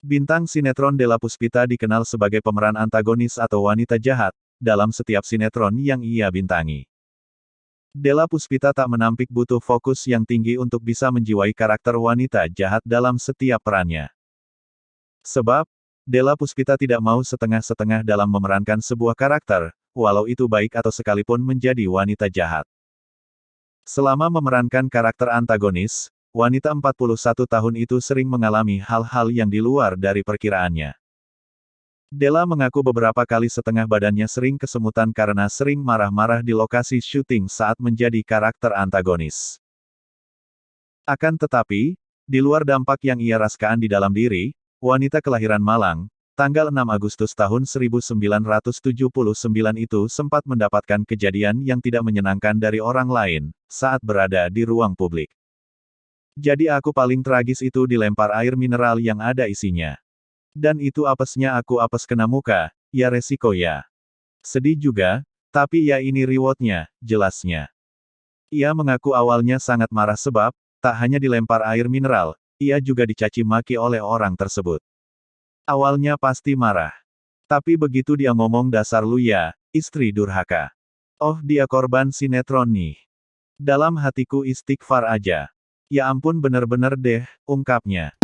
Bintang sinetron Della Puspita dikenal sebagai pemeran antagonis atau wanita jahat, dalam setiap sinetron yang ia bintangi. Della Puspita tak menampik butuh fokus yang tinggi untuk bisa menjiwai karakter wanita jahat dalam setiap perannya. Sebab, Della Puspita tidak mau setengah-setengah dalam memerankan sebuah karakter, walau itu baik atau sekalipun menjadi wanita jahat. Selama memerankan karakter antagonis, wanita 41 tahun itu sering mengalami hal-hal yang di luar dari perkiraannya. Della mengaku beberapa kali setengah badannya sering kesemutan karena sering marah-marah di lokasi syuting saat menjadi karakter antagonis. Akan tetapi, di luar dampak yang ia rasakan di dalam diri, wanita kelahiran Malang, tanggal 6 Agustus tahun 1979 itu sempat mendapatkan kejadian yang tidak menyenangkan dari orang lain, saat berada di ruang publik. Jadi aku paling tragis itu dilempar air mineral yang ada isinya. Dan itu apesnya aku apes kena muka, ya resiko ya. Sedih juga, tapi ya ini rewardnya, jelasnya. Ia mengaku awalnya sangat marah sebab, tak hanya dilempar air mineral, ia juga dicaci maki oleh orang tersebut. Awalnya pasti marah. Tapi begitu dia ngomong dasar lu ya, istri durhaka. Oh dia korban sinetron nih. Dalam hatiku istighfar aja. Ya ampun bener-bener deh, ungkapnya.